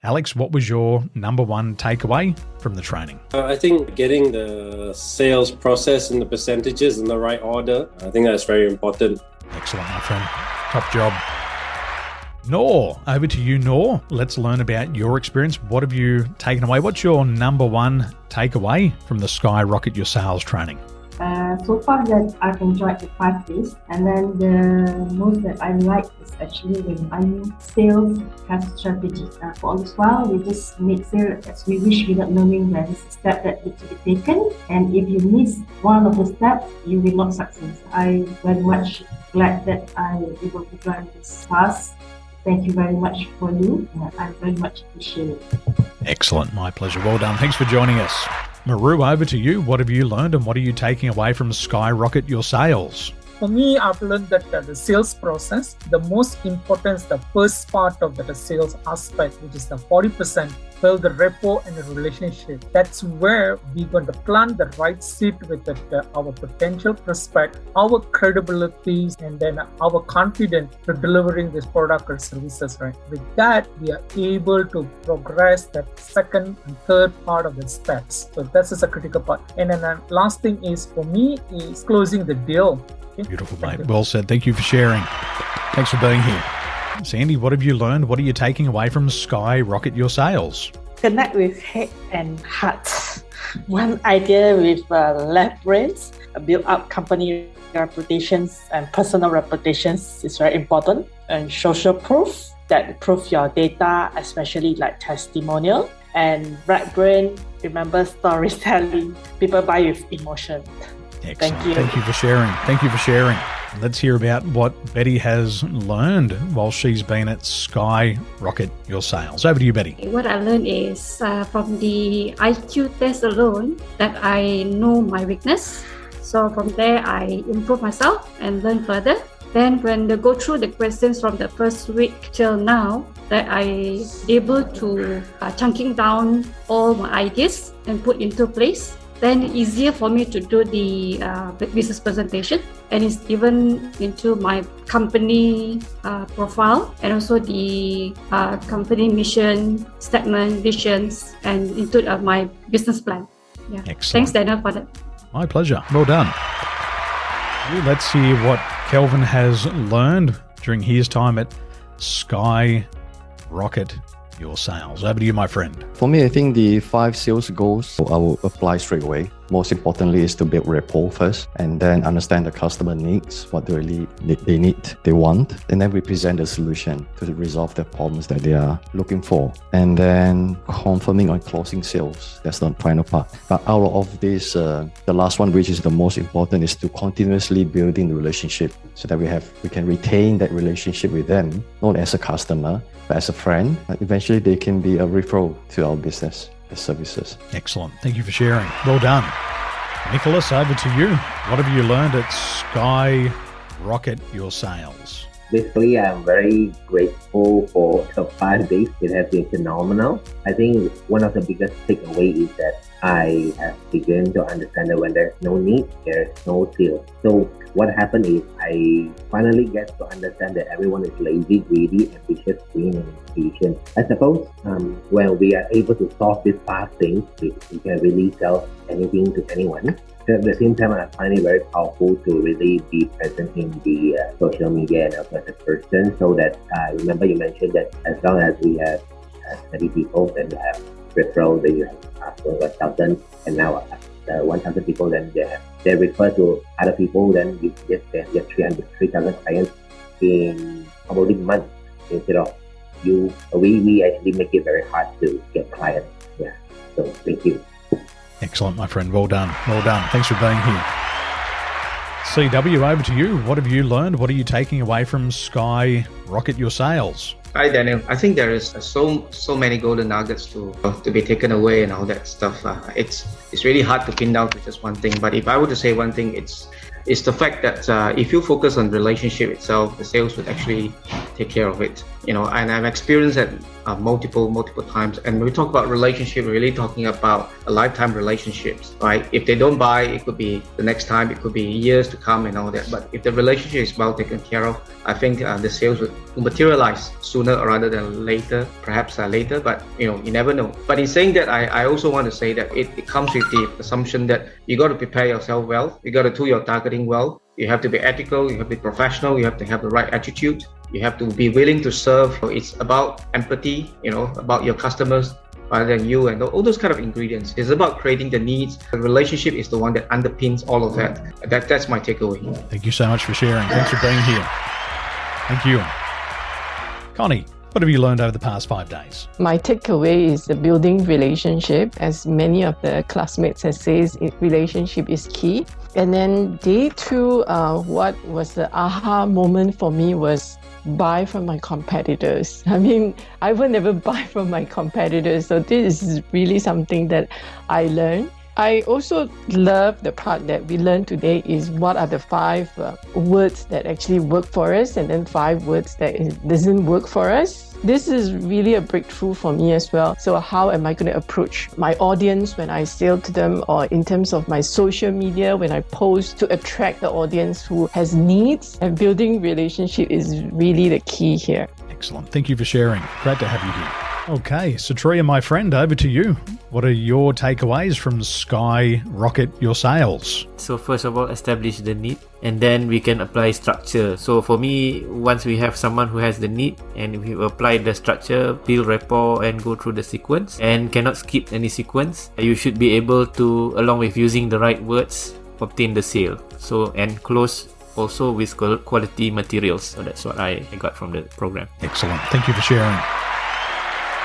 Alex, what was your number one takeaway from the training? I think getting the sales process and the percentages in the right order, I think that's very important. Excellent, my friend. Top job. Nor, over to you, Nor. Let's learn about your experience. What have you taken away? What's your number one takeaway from the Skyrocket Your Sales training? So far that I've enjoyed the 5 days, and then the most that I like is actually when I know sales has strategies. For all this while, we just make sales as we wish without knowing there is a step that needs to be taken, and if you miss one of the steps, you will not succeed. I very much glad that I was able to join this class. Thank you very much for you. I very much appreciate it. Excellent. My pleasure. Well done. Thanks for joining us. Maru, over to you. What have you learned and what are you taking away from Skyrocket Your Sales? For me, I've learned that the sales process, the most important is the first part of the sales aspect, which is the 40%, build the rapport and the relationship. That's where we're going to plant the right seed with our potential prospect, our credibility, and then our confidence to delivering this product or services, right? With that, we are able to progress that second and third part of the steps. So this is a critical part. And then the last thing is, for me, is closing the deal. Beautiful, mate. Well said. Thank you for sharing. Thanks for being here. Sandy, what have you learned? What are you taking away from Skyrocket Your Sales? Connect with head and heart. One idea with left brains, build up company reputations and personal reputations is very important. And social proof that prove your data, especially like testimonial. And right brain, remember storytelling. People buy with emotion. Excellent. Thank you. Thank you for sharing. Thank you for sharing. Let's hear about what Betty has learned while she's been at Skyrocket Your Sales. Over to you, Betty. What I learned is from the IQ test alone that I know my weakness. So from there, I improve myself and learn further. Then when they go through the questions from the first week till now, that I able to chunking down all my ideas and put into place. Then easier for me to do the business presentation, and it's even into my company profile and also the company mission, statement, visions, and into my business plan. Yeah. Excellent. Thanks, Daniel, for that. My pleasure. Well done. Let's hear what Kelvin has learned during his time at Skyrocket Your Sales. Over to you, my friend. For me, I think the 5 sales goals I will apply straight away. Most importantly is to build rapport first and then understand the customer needs, what they really they want, and then we present the solution to resolve the problems that they are looking for. And then confirming on closing sales. That's the final part. But out of this, the last one, which is the most important, is to continuously building the relationship so that we can retain that relationship with them, not as a customer, but as a friend. Eventually, they can be a referral to our business services. Excellent. Thank you for sharing. Well done. Nicholas, over to you. What have you learned at Skyrocket Your Sales? Basically, I'm very grateful for the 5 days. It has been phenomenal. I think one of the biggest takeaway is that I have begun to understand that when there's no need, there's no sales. So what happened is I finally get to understand that everyone is lazy, greedy, ambitious, vain, and impatient. I suppose when we are able to solve these 5 things, we can really sell anything to anyone. So at the same time, I find it very powerful to really be present in the social media and also as a person, so that remember you mentioned that as long as we have 30 people, then we have referral, then you have 1,000, and now 1,000 people, then they refer to other people, then you get 3,000 clients in probably months instead of you. We actually make it very hard to get clients. Yeah. So thank you. Excellent, my friend. Well done. Well done. Thanks for being here. CW, over to you. What have you learned? What are you taking away from Skyrocket Your Sales? Hi Daniel, I think there is so many golden nuggets to be taken away and all that stuff. It's really hard to pin down to just one thing. But if I were to say one thing, it's the fact that if you focus on relationship itself, the sales would actually take care of it. and I've experienced that multiple times. And when we talk about relationship, we're really talking about a lifetime relationships, right? If they don't buy, it could be the next time, it could be years to come and all that. But if the relationship is well taken care of, I think the sales will materialize sooner rather than later, perhaps later, but you never know. But in saying that, I also want to say that it comes with the assumption that you got to prepare yourself well, you got to do your targeting well, you have to be ethical, you have to be professional, you have to have the right attitude, you have to be willing to serve. It's about empathy, about your customers rather than you, and all those kind of ingredients. It's about creating the needs. The relationship is the one that underpins all of that. That's my takeaway. Thank you so much for sharing. Thanks for being here. Thank you. Connie, what have you learned over the past 5 days? My takeaway is the building relationship. As many of the classmates have said, relationship is key. And then day 2, what was the aha moment for me was buy from my competitors. I mean, I will never buy from my competitors. So this is really something that I learned. I also love the part that we learned today is what are the 5 words that actually work for us and then 5 words that doesn't work for us. This is really a breakthrough for me as well. So how am I going to approach my audience when I sell to them, or in terms of my social media when I post to attract the audience who has needs? And building relationship is really the key here. Excellent. Thank you for sharing. Great to have you here. Okay, Satria, my friend, over to you. What are your takeaways from Skyrocket Your Sales? So first of all, establish the need, and then we can apply structure. So for me, once we have someone who has the need and we apply the structure, build rapport and go through the sequence, and cannot skip any sequence, you should be able to, along with using the right words, obtain the sale. So, and close also with quality materials. So that's what I got from the program. Excellent. Thank you for sharing.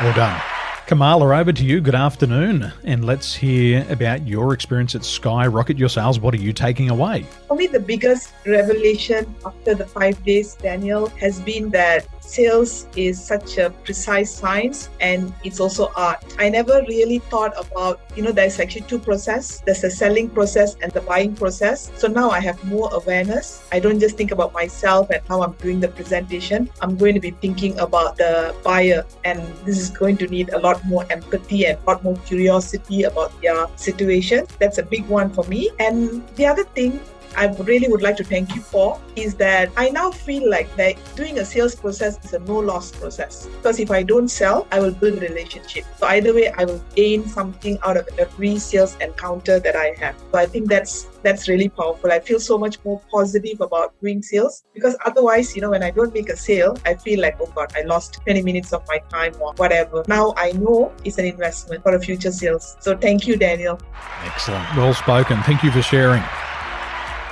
Well done. Kamala, over to you. Good afternoon. And let's hear about your experience at Skyrocket Your Sales. What are you taking away? For me, the biggest revelation after the 5 days, Daniel, has been that sales is such a precise science and it's also art. I never really thought about, there's actually 2 processes. There's the selling process and the buying process. So now I have more awareness. I don't just think about myself and how I'm doing the presentation. I'm going to be thinking about the buyer, and this is going to need a lot more empathy and a lot more curiosity about their situation. That's a big one for me. And the other thing I really would like to thank you for is that I now feel like that doing a sales process is a no-loss process. Because if I don't sell, I will build a relationship. So either way, I will gain something out of every sales encounter that I have. So I think that's really powerful. I feel so much more positive about doing sales, because otherwise, when I don't make a sale, I feel like, oh God, I lost 20 minutes of my time or whatever. Now I know it's an investment for a future sales. So thank you, Daniel. Excellent. Well spoken. Thank you for sharing.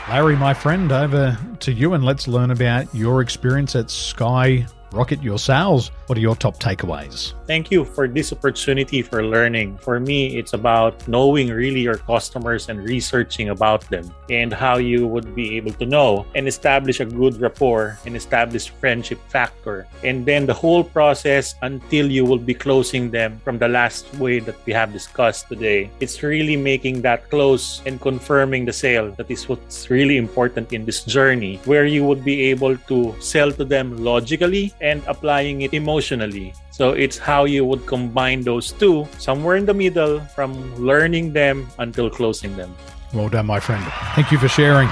Larry, my friend, over to you, and let's learn about your experience at Skyrocket Your Sales. What are your top takeaways? Thank you for this opportunity for learning. For me, it's about knowing really your customers and researching about them and how you would be able to know and establish a good rapport and establish friendship factor. And then the whole process until you will be closing them from the last way that we have discussed today. It's really making that close and confirming the sale. That is what's really important in this journey, where you would be able to sell to them logically and applying it emotionally. So it's how you would combine those two, somewhere in the middle, from learning them until closing them. Well done, my friend. Thank you for sharing.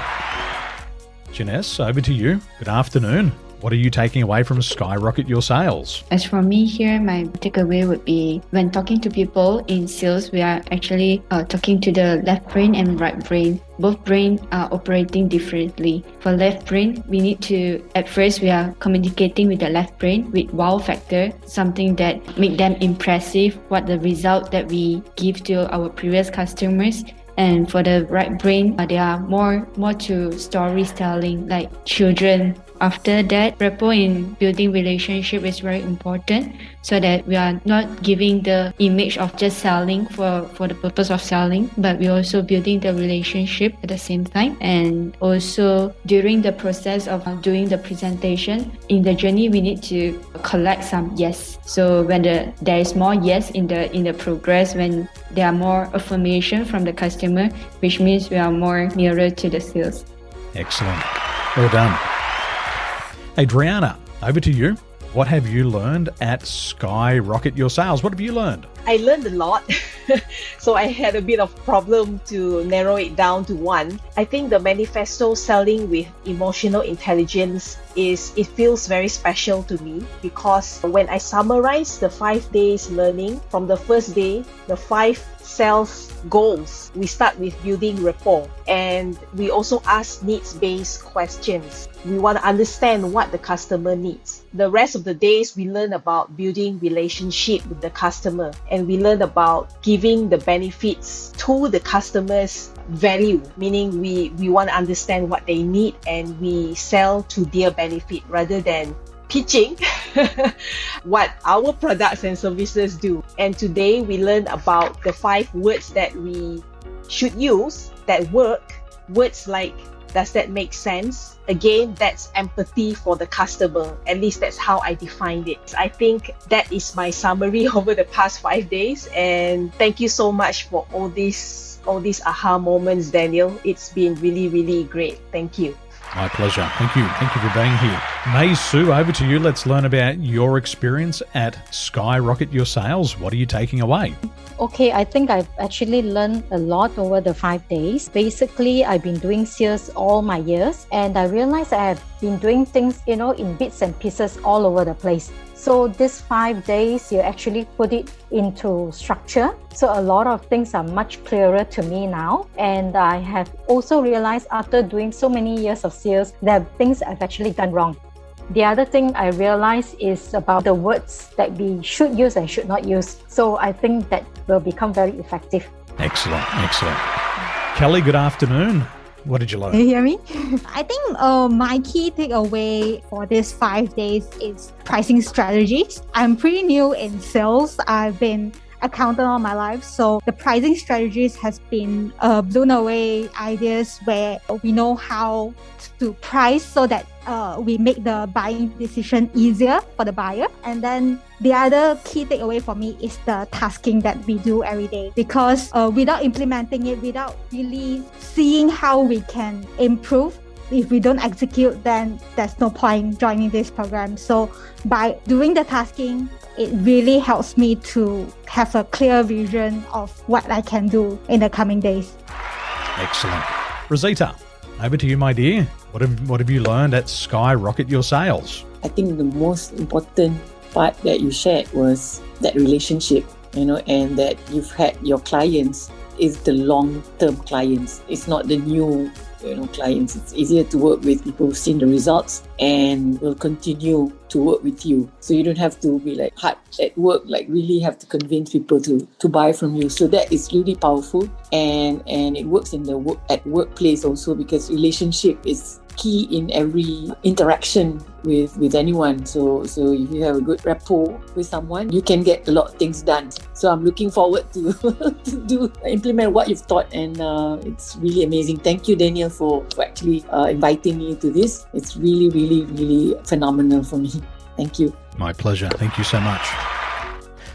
Janesse, over to you. Good afternoon. What are you taking away from Skyrocket Your Sales? As for me here, my takeaway would be when talking to people in sales, we are actually talking to the left brain and right brain. Both brains are operating differently. For left brain, we need to, at first, we are communicating with the left brain with wow factor, something that make them impressive, what the result that we give to our previous customers. And for the right brain, they are more to storytelling, like children. After that, rapport in building relationship is very important, so that we are not giving the image of just selling for the purpose of selling, but we also building the relationship at the same time. And also during the process of doing the presentation, in the journey we need to collect some yes. So when there is more yes in the progress, when there are more affirmation from the customer, which means we are more nearer to the sales. Excellent. Well done. Adriana, over to you. What have you learned at Skyrocket Your Sales? What have you learned? I learned a lot. So I had a bit of problem to narrow it down to one. I think the manifesto selling with emotional intelligence it feels very special to me, because when I summarize the 5 days learning from the first day, the 5 sales goals, we start with building rapport, and we also ask needs-based questions. We want to understand what the customer needs. The rest of the days, we learn about building relationship with the customer, and we learn about giving the benefits to the customer's value, meaning we want to understand what they need and we sell to their benefit rather than pitching what our products and services do. And today we learn about the 5 words that we should use that work. Words like, does that make sense? Again, that's empathy for the customer. At least that's how I defined it. I think that is my summary over the past 5 days. And thank you so much for all these aha moments, Daniel. It's been really, really great. Thank you. My pleasure. Thank you. Thank you for being here. May Sue, over to you. Let's learn about your experience at Skyrocket Your Sales. What are you taking away? Okay, I think I've actually learned a lot over the 5 days. Basically, I've been doing sales all my years, and I realized I have been doing things, in bits and pieces all over the place. So these 5 days, you actually put it into structure. So a lot of things are much clearer to me now. And I have also realized after doing so many years of sales, there are things I've actually done wrong. The other thing I realized is about the words that we should use and should not use. So I think that will become very effective. Excellent. Kelly, good afternoon. What did you learn? Can you hear me? I think my key takeaway for this 5 days is pricing strategies. I'm pretty new in sales. I've been accountant all my life, so the pricing strategies has been blown away ideas where we know how to price so that we make the buying decision easier for the buyer. And then the other key takeaway for me is the tasking that we do every day, because without implementing it, without really seeing how we can improve, if we don't execute, then there's no point joining this program. So by doing the tasking, it really helps me to have a clear vision of what I can do in the coming days. Excellent. Rosita, over to you, my dear. What have you learned at Skyrocket Your Sales? I think the most important part that you shared was that relationship, and that you've had your clients is the long-term clients. It's not the new clients. It's easier to work with people who've seen the results and will continue to work with you. So you don't have to be like hard at work, like really have to convince people to buy from you. So that is really powerful, and it works in the workplace also, because relationship is key in every interaction with anyone. So if you have a good rapport with someone, you can get a lot of things done. So I'm looking forward to implement what you've taught, and it's really amazing. Thank you, Daniel, for actually inviting me to this. It's really, really, really phenomenal for me. Thank you. My pleasure. Thank you so much.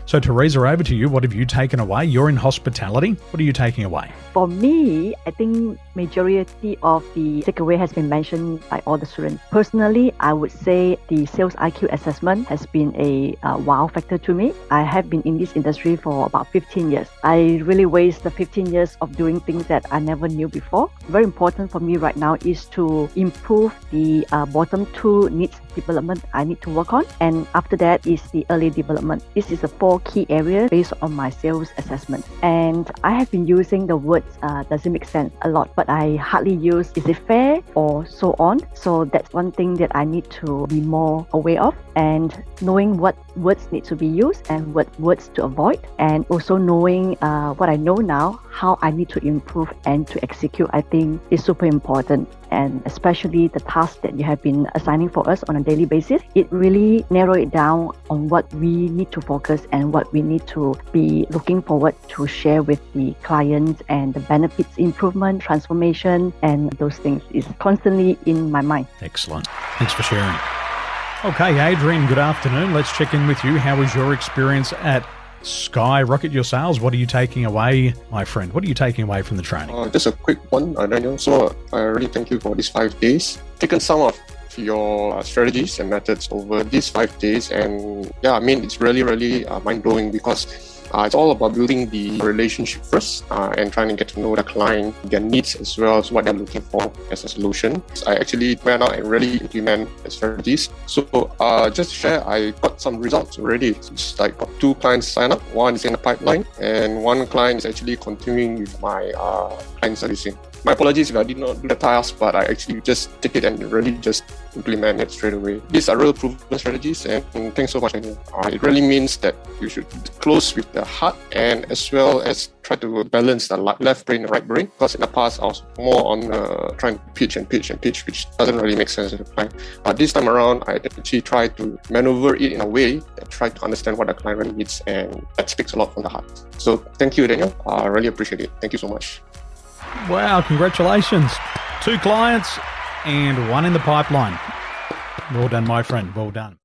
So Teresa, over to you. What have you taken away? You're in hospitality. What are you taking away? For me, I think majority of the takeaway has been mentioned by all the students. Personally, I would say the sales IQ assessment has been a wow factor to me. I have been in this industry for about 15 years. I really waste the 15 years of doing things that I never knew before. Very important for me right now is to improve the bottom 2 needs development I need to work on. And after that is the early development. This is the 4 key areas based on my sales assessment. And I have been using the words does it make sense a lot, but I hardly use is it fair or so on. So that's one thing that I need to be more aware of, and knowing what words need to be used and what words to avoid, and also knowing what I know now, how I need to improve and to execute, I think is super important. And especially the tasks that you have been assigning for us on a daily basis, it really narrow it down on what we need to focus and what we need to be looking forward to share with the clients, and the benefits improvement, transformation, and those things is constantly in my mind. Excellent. Thanks for sharing. Okay, Adrian, good afternoon. Let's check in with you. How was your experience at Skyrocket Your Sales? What are you taking away, my friend? What are you taking away from the training? Just a quick one, Daniel. So I really thank you for these 5 days. Taken some of your strategies and methods over these 5 days. And yeah, I mean, it's really, really mind-blowing because it's all about building the relationship first and trying to get to know the client, their needs as well as what they're looking for as a solution. I actually went out and really implement the strategies. So just to share, I got some results already. It's like got 2 clients sign up. One is in the pipeline and 1 client is actually continuing with my client servicing. My apologies if I did not do the task, but I actually just take it and really just implement it straight away. These are real proven strategies, and thanks so much, Daniel. It really means that you should close with the heart and as well as try to balance the left brain and right brain, because in the past I was more on trying to pitch, which doesn't really make sense to the client. But this time around, I actually try to maneuver it in a way that try to understand what the client really needs, and that speaks a lot from the heart. So thank you, Daniel. I really appreciate it. Thank you so much. Wow, congratulations. 2 clients and 1 in the pipeline. Well done, my friend. Well done.